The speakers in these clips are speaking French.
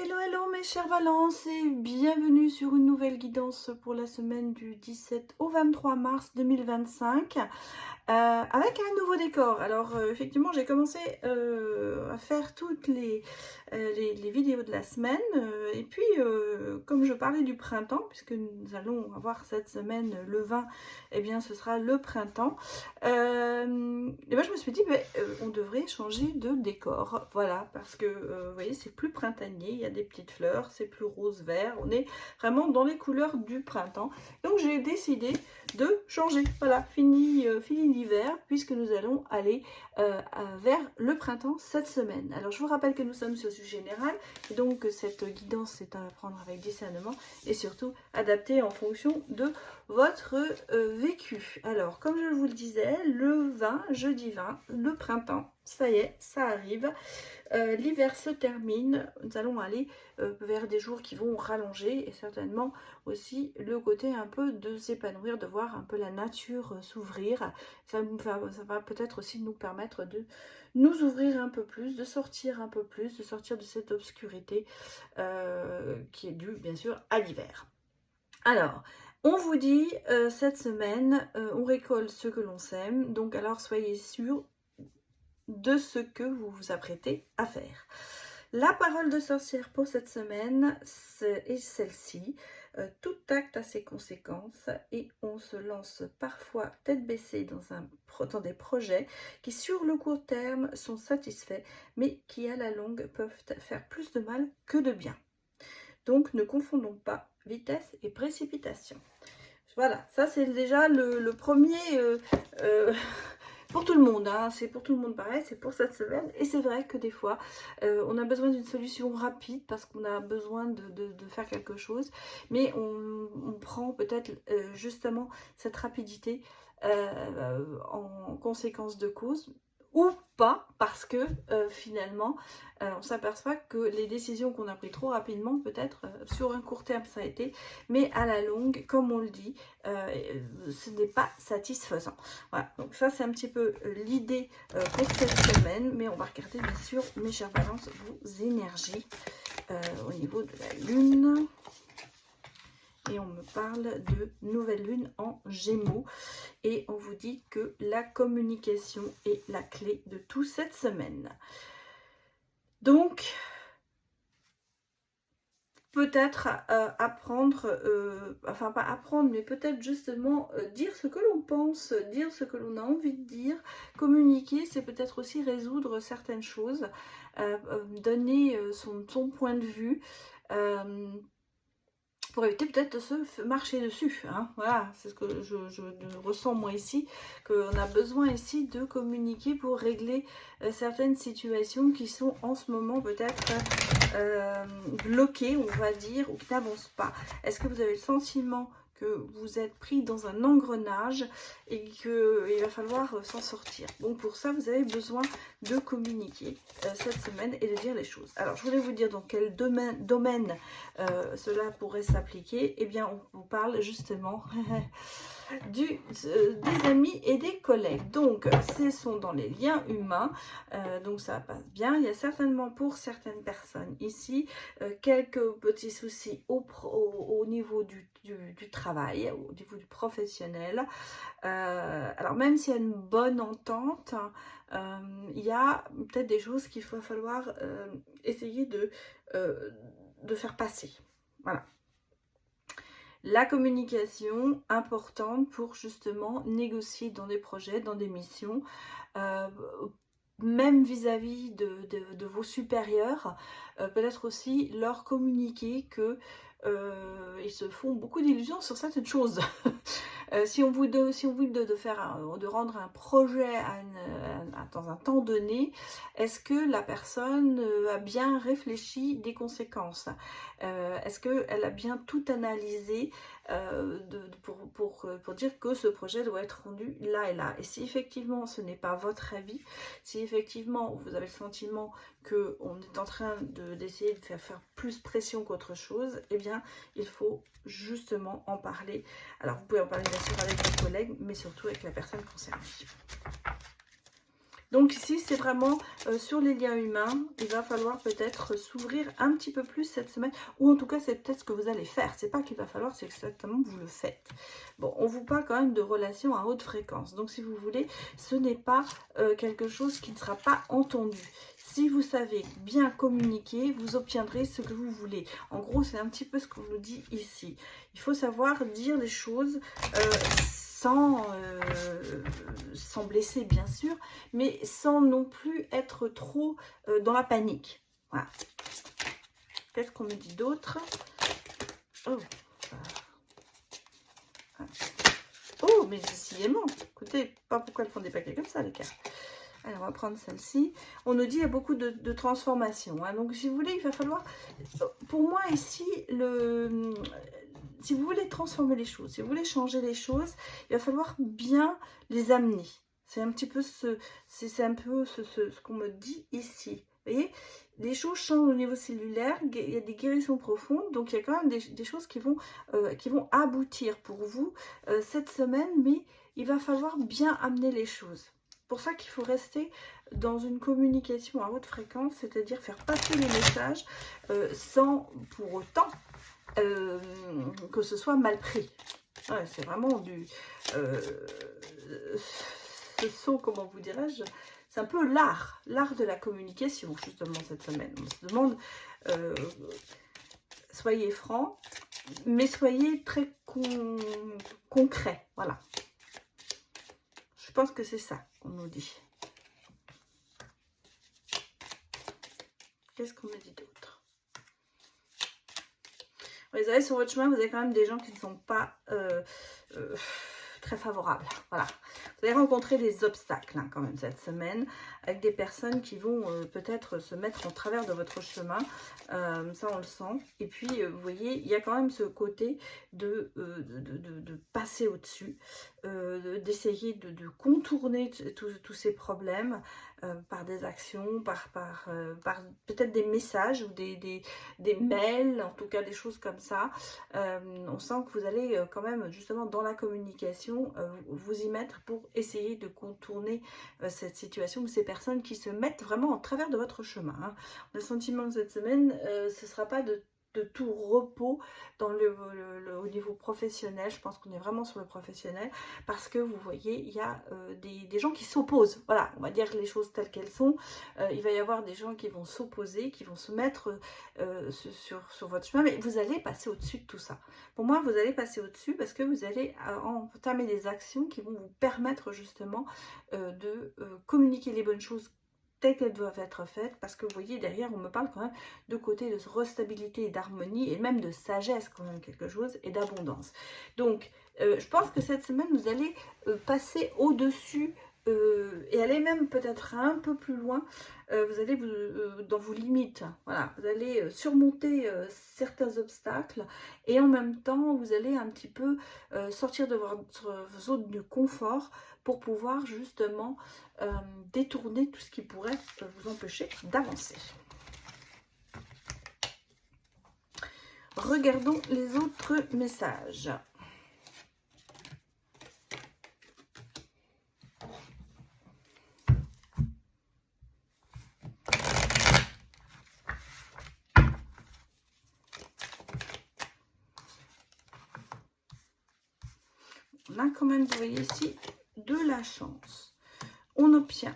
Hello, hello mes chers balances et bienvenue sur une nouvelle guidance pour la semaine du 17 au 23 mars 2025 avec un nouveau décor. Alors effectivement j'ai commencé à faire toutes les vidéos de la semaine et puis comme je parlais du printemps, puisque nous allons avoir cette semaine le 20, et bien ce sera le printemps, et ben, je me suis dit on devrait changer de décor, voilà, parce que vous voyez c'est plus printanier, il y a des petites fleurs, c'est plus rose vert, on est vraiment dans les couleurs du printemps. Donc j'ai décidé de changer, voilà, fini l'hiver, puisque nous allons aller vers le printemps cette semaine. Alors je vous rappelle que nous sommes sur du général, et donc cette guidance est à prendre avec discernement et surtout adaptée en fonction de votre vécu. Alors comme je vous le disais, le 20, jeudi 20, le printemps, ça y est, ça arrive. L'hiver se termine, nous allons aller vers des jours qui vont rallonger et certainement aussi le côté un peu de s'épanouir, de voir un peu la nature s'ouvrir. Ça va peut-être aussi nous permettre de nous ouvrir un peu plus, de sortir un peu plus, de sortir de cette obscurité qui est due bien sûr à l'hiver. Alors, on vous dit cette semaine, on récolte ce que l'on sème, donc alors soyez sûrs de ce que vous vous apprêtez à faire. La parole de sorcière pour cette semaine est celle-ci. Tout acte a ses conséquences et on se lance parfois tête baissée dans des projets qui sur le court terme sont satisfaits mais qui à la longue peuvent faire plus de mal que de bien. Donc ne confondons pas vitesse et précipitation. Voilà, ça c'est déjà le premier... pour tout le monde, hein, c'est pour tout le monde pareil, c'est pour cette semaine. Et c'est vrai que des fois, on a besoin d'une solution rapide parce qu'on a besoin de faire quelque chose. Mais on prend peut-être justement cette rapidité en conséquence de cause. Ou pas, parce que finalement, on s'aperçoit que les décisions qu'on a prises trop rapidement, peut-être sur un court terme ça a été, mais à la longue, comme on le dit, ce n'est pas satisfaisant. Voilà, donc ça c'est un petit peu l'idée pour cette semaine, mais on va regarder bien sûr, mes chères balances, vos énergies au niveau de la lune. Et on me parle de nouvelle lune en Gémeaux. Et on vous dit que la communication est la clé de tout cette semaine. Donc, peut-être apprendre, enfin pas apprendre, mais peut-être justement dire ce que l'on pense, dire ce que l'on a envie de dire, communiquer, c'est peut-être aussi résoudre certaines choses, donner son point de vue, pour éviter peut-être de se marcher dessus, hein. Voilà, c'est ce que je ressens moi ici, qu'on a besoin ici de communiquer pour régler certaines situations qui sont en ce moment peut-être bloquées, on va dire, ou qui n'avancent pas. Est-ce que vous avez le sentiment que vous êtes pris dans un engrenage et qu'il va falloir s'en sortir? Donc pour ça, vous avez besoin de communiquer cette semaine et de dire les choses. Alors, je voulais vous dire dans quel domaine cela pourrait s'appliquer. Eh bien, on vous parle justement des amis et des collègues. Donc, ce sont dans les liens humains. Donc, ça passe bien. Il y a certainement pour certaines personnes ici quelques petits soucis au niveau du travail, au niveau du professionnel. Alors, même s'il y a une bonne entente, il y a peut-être des choses qu'il va falloir essayer de faire passer. Voilà. La communication importante pour justement négocier dans des projets, dans des missions, même vis-à-vis de vos supérieurs, peut-être aussi leur communiquer que ils se font beaucoup d'illusions sur certaines choses. Si on vous dit de rendre un projet dans un temps donné, est-ce que la personne a bien réfléchi des conséquences? Est-ce qu'elle a bien tout analysé pour dire que ce projet doit être rendu là et là? Et si effectivement ce n'est pas votre avis, si effectivement vous avez le sentiment qu'on est en train d'essayer de faire plus pression qu'autre chose, eh bien il faut justement en parler. Alors vous pouvez en parler bien sûr avec vos collègues, mais surtout avec la personne concernée. Donc ici, c'est vraiment sur les liens humains. Il va falloir peut-être s'ouvrir un petit peu plus cette semaine. Ou en tout cas, c'est peut-être ce que vous allez faire. C'est pas qu'il va falloir, c'est exactement que vous le faites. Bon, on vous parle quand même de relations à haute fréquence. Donc si vous voulez, ce n'est pas quelque chose qui ne sera pas entendu. Si vous savez bien communiquer, vous obtiendrez ce que vous voulez. En gros, c'est un petit peu ce qu'on nous dit ici. Il faut savoir dire les choses sans blesser, bien sûr, mais sans non plus être trop dans la panique. Voilà. Qu'est-ce qu'on me dit d'autre? Oh. Oh, mais décidément. Écoutez, pas pourquoi elles font des paquets comme ça, les cartes. Alors, on va prendre celle-ci. On nous dit qu'il y a beaucoup de transformations. Hein. Donc, si vous voulez, il va falloir... Pour moi, ici, si vous voulez transformer les choses, si vous voulez changer les choses, il va falloir bien les amener. C'est un petit peu ce qu'on me dit ici. Vous voyez, les choses changent au niveau cellulaire, il y a des guérisons profondes, donc il y a quand même des choses qui vont aboutir pour vous cette semaine, mais il va falloir bien amener les choses. C'est pour ça qu'il faut rester dans une communication à haute fréquence, c'est-à-dire faire passer les messages sans pour autant que ce soit mal pris. Ouais, c'est vraiment ce sont, comment vous dirais-je, c'est un peu l'art de la communication, justement, cette semaine. On se demande, soyez francs, mais soyez très concret, voilà. Je pense que c'est ça qu'on nous dit. Qu'est-ce qu'on me dit d'autre? Vous savez, sur votre chemin, vous avez quand même des gens qui ne sont pas très favorables. Voilà. Vous allez rencontrer des obstacles hein, quand même cette semaine, avec des personnes qui vont peut-être se mettre en travers de votre chemin. Ça, on le sent. Et puis, vous voyez, il y a quand même ce côté de passer au-dessus, d'essayer de contourner tous ces problèmes par des actions, par peut-être des messages ou des mails, en tout cas des choses comme ça. On sent que vous allez quand même justement dans la communication vous y mettre pour essayer de contourner cette situation ou ces personnes qui se mettent vraiment en travers de votre chemin. Hein. Le sentiment de cette semaine, ce ne sera pas de tout repos au niveau professionnel. Je pense qu'on est vraiment sur le professionnel parce que vous voyez, il y a des gens qui s'opposent. Voilà, on va dire les choses telles qu'elles sont. Il va y avoir des gens qui vont s'opposer, qui vont se mettre sur votre chemin, mais vous allez passer au-dessus de tout ça. Pour moi, vous allez passer au-dessus parce que vous allez entamer des actions qui vont vous permettre justement de communiquer les bonnes choses telles qu'elles doivent être faites, parce que vous voyez derrière on me parle quand même de côté de restabilité et d'harmonie et même de sagesse quand même quelque chose et d'abondance. Donc je pense que cette semaine vous allez passer au-dessus et aller même peut-être un peu plus loin. Vous allez dans vos limites, voilà, vous allez surmonter certains obstacles et en même temps vous allez un petit peu sortir de votre zone de confort pour pouvoir justement détourner tout ce qui pourrait vous empêcher d'avancer. Regardons les autres messages. On a quand même, vous voyez ici, de la chance. On obtient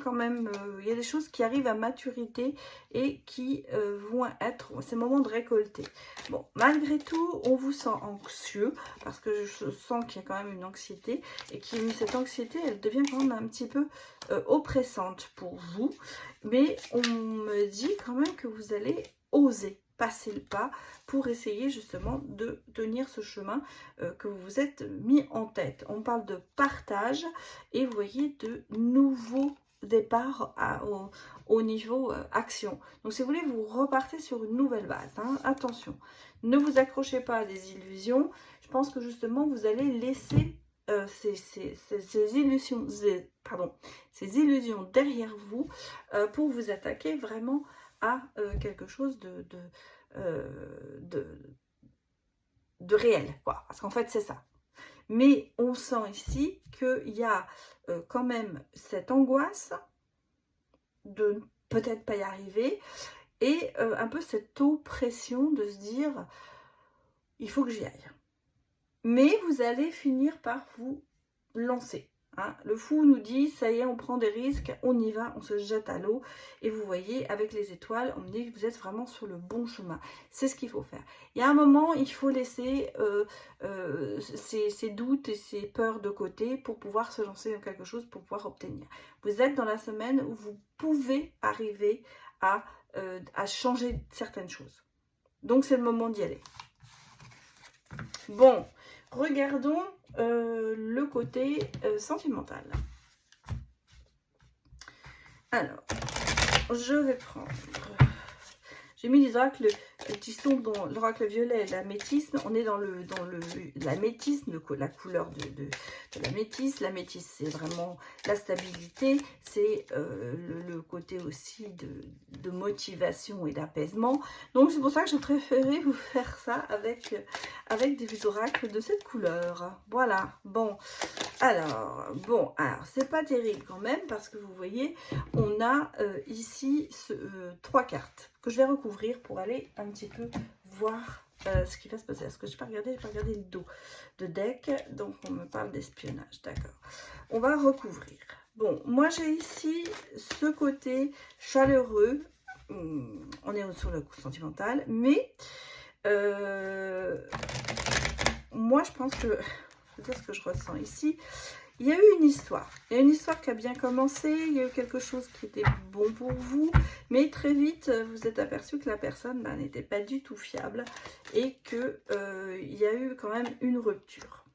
quand même, il y a des choses qui arrivent à maturité et qui vont être, c'est le moment de récolter. Bon, malgré tout, on vous sent anxieux parce que je sens qu'il y a quand même une anxiété et que cette anxiété, elle devient quand même un petit peu oppressante pour vous. Mais on me dit quand même que vous allez oser passer le pas pour essayer justement de tenir ce chemin que vous vous êtes mis en tête. On parle de partage et vous voyez de nouveaux départs au niveau action. Donc si vous voulez, vous repartez sur une nouvelle base. Hein. Attention, ne vous accrochez pas à des illusions. Je pense que justement vous allez laisser ces illusions derrière vous pour vous attaquer vraiment à quelque chose de réel, quoi. Parce qu'en fait, c'est ça. Mais on sent ici qu'il y a quand même cette angoisse de peut-être pas y arriver et un peu cette oppression de se dire il faut que j'y aille. Mais vous allez finir par vous lancer. Hein. Le fou nous dit, ça y est, on prend des risques, on y va, on se jette à l'eau. Et vous voyez, avec les étoiles, on me dit que vous êtes vraiment sur le bon chemin. C'est ce qu'il faut faire. Il y a un moment, il faut laisser ses doutes et ses peurs de côté pour pouvoir se lancer dans quelque chose, pour pouvoir obtenir. Vous êtes dans la semaine où vous pouvez arriver à changer certaines choses. Donc, c'est le moment d'y aller. Bon, regardons le côté sentimental. Alors, je vais prendre... J'ai mis les oracles qui sont dans l'oracle violet et l'améthyste. On est dans l'améthyste, la couleur de la métisse. La métisse, c'est vraiment la stabilité. C'est le côté aussi de motivation et d'apaisement. Donc, c'est pour ça que j'ai préféré vous faire ça avec des oracles de cette couleur. Voilà. Bon, alors, c'est pas terrible quand même parce que vous voyez, on a ici 3 cartes que je vais recouvrir pour aller un petit peu voir ce qui va se passer. Est-ce que je n'ai pas regardé le dos de deck, donc on me parle d'espionnage, d'accord. On va recouvrir. Bon, moi j'ai ici ce côté chaleureux, on est sur le coup sentimental, mais moi je pense que, c'est ce que je ressens ici. Il y a eu une histoire. Il y a une histoire qui a bien commencé. Il y a eu quelque chose qui était bon pour vous. Mais très vite, vous êtes aperçu que la personne n'était pas du tout fiable. Et qu'il y a eu quand même une rupture.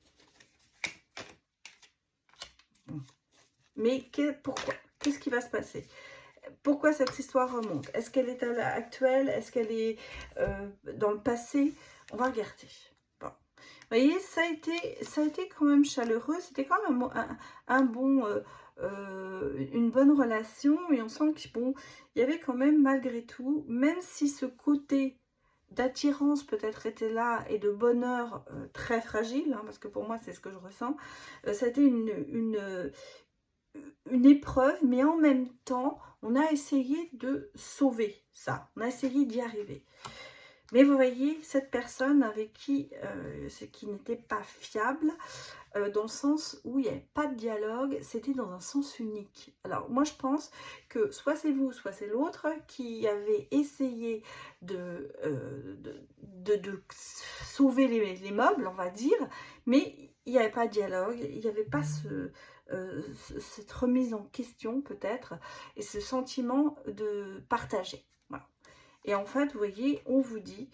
Mais pourquoi? Qu'est-ce qui va se passer? Pourquoi cette histoire remonte? Est-ce qu'elle est actuelle? Est-ce qu'elle est dans le passé? On va regarder. Vous voyez, ça a été quand même chaleureux, c'était quand même une bonne relation, et on sent qu'il y avait quand même malgré tout, même si ce côté d'attirance peut-être était là et de bonheur très fragile, hein, parce que pour moi c'est ce que je ressens, ça a été une épreuve, mais en même temps, on a essayé de sauver ça, on a essayé d'y arriver. Mais vous voyez, cette personne avec qui n'était pas fiable, dans le sens où il n'y avait pas de dialogue, c'était dans un sens unique. Alors moi je pense que soit c'est vous, soit c'est l'autre qui avait essayé de sauver les meubles, on va dire, mais il n'y avait pas de dialogue, il n'y avait pas cette remise en question peut-être, et ce sentiment de partager. Et en fait, vous voyez, on vous dit,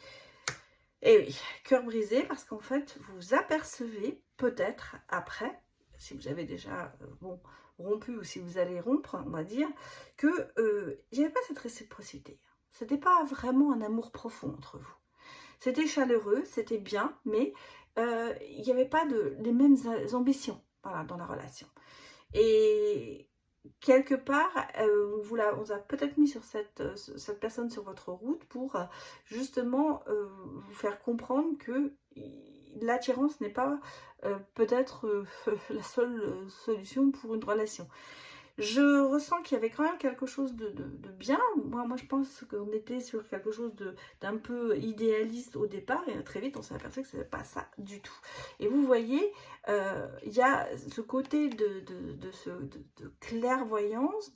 eh oui, cœur brisé, parce qu'en fait, vous apercevez peut-être après, si vous avez déjà rompu ou si vous allez rompre, on va dire, que il n'y avait pas cette réciprocité. Ce n'était pas vraiment un amour profond entre vous. C'était chaleureux, c'était bien, mais il n'y avait pas les mêmes ambitions, voilà, dans la relation. Et quelque part, on vous a peut-être mis sur cette personne sur votre route pour justement vous faire comprendre que l'attirance n'est pas peut-être la seule solution pour une relation. Je ressens qu'il y avait quand même quelque chose de bien. Moi, je pense qu'on était sur quelque chose d'un peu idéaliste au départ. Et très vite, on s'est aperçu que ce n'était pas ça du tout. Et vous voyez, il y a ce côté de clairvoyance,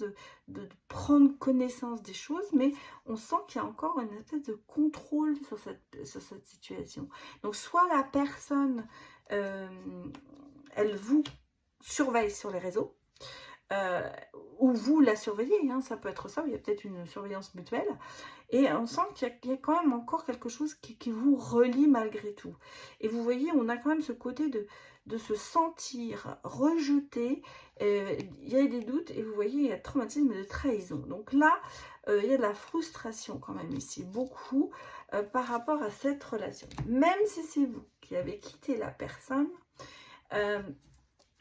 de prendre connaissance des choses. Mais on sent qu'il y a encore une espèce de contrôle sur cette situation. Donc, soit la personne, elle vous surveille sur les réseaux, ou vous la surveillez, hein, ça peut être ça, il y a peut-être une surveillance mutuelle, et on sent qu'il y a quand même encore quelque chose qui vous relie malgré tout. Et vous voyez, on a quand même ce côté de se sentir rejeté, il y a des doutes, et vous voyez, il y a traumatisme de trahison. Donc là, il y a de la frustration quand même ici, beaucoup, par rapport à cette relation. Même si c'est vous qui avez quitté la personne,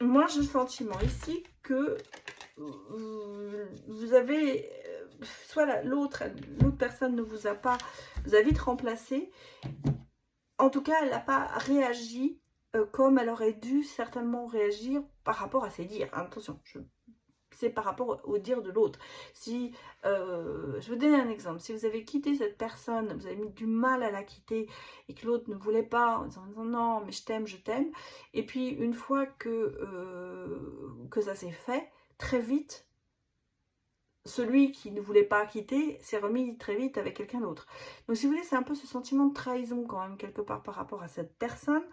moi, j'ai le sentiment ici que vous avez, soit l'autre personne ne vous a vite remplacé. En tout cas, elle n'a pas réagi comme elle aurait dû certainement réagir par rapport à ses dires. Attention, c'est par rapport au dire de l'autre. Si, je vais vous donner un exemple, si vous avez quitté cette personne, vous avez mis du mal à la quitter et que l'autre ne voulait pas, en disant non mais je t'aime, et puis une fois que ça s'est fait, très vite, celui qui ne voulait pas quitter s'est remis très vite avec quelqu'un d'autre. Donc si vous voulez, c'est un peu ce sentiment de trahison quand même quelque part par rapport à cette personne,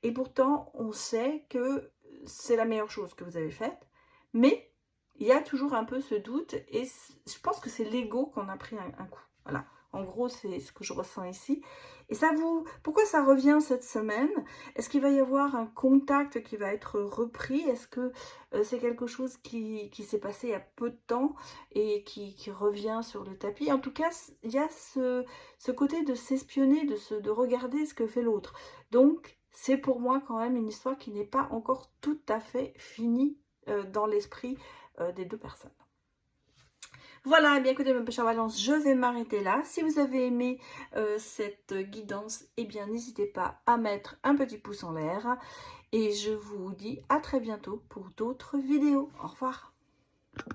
et pourtant on sait que c'est la meilleure chose que vous avez faite, mais il y a toujours un peu ce doute, et je pense que c'est l'ego qu'on a pris un coup. Voilà, en gros c'est ce que je ressens ici. Et ça vous, pourquoi ça revient cette semaine? Est-ce qu'il va y avoir un contact qui va être repris? Est-ce que c'est quelque chose qui s'est passé il y a peu de temps et qui revient sur le tapis? En tout cas, il y a ce côté de s'espionner, de regarder ce que fait l'autre. Donc, c'est pour moi quand même une histoire qui n'est pas encore tout à fait finie dans l'esprit des deux personnes. Voilà, et bien écoutez, mes chère Balance, je vais m'arrêter là. Si vous avez aimé cette guidance, eh bien n'hésitez pas à mettre un petit pouce en l'air. Et je vous dis à très bientôt pour d'autres vidéos. Au revoir.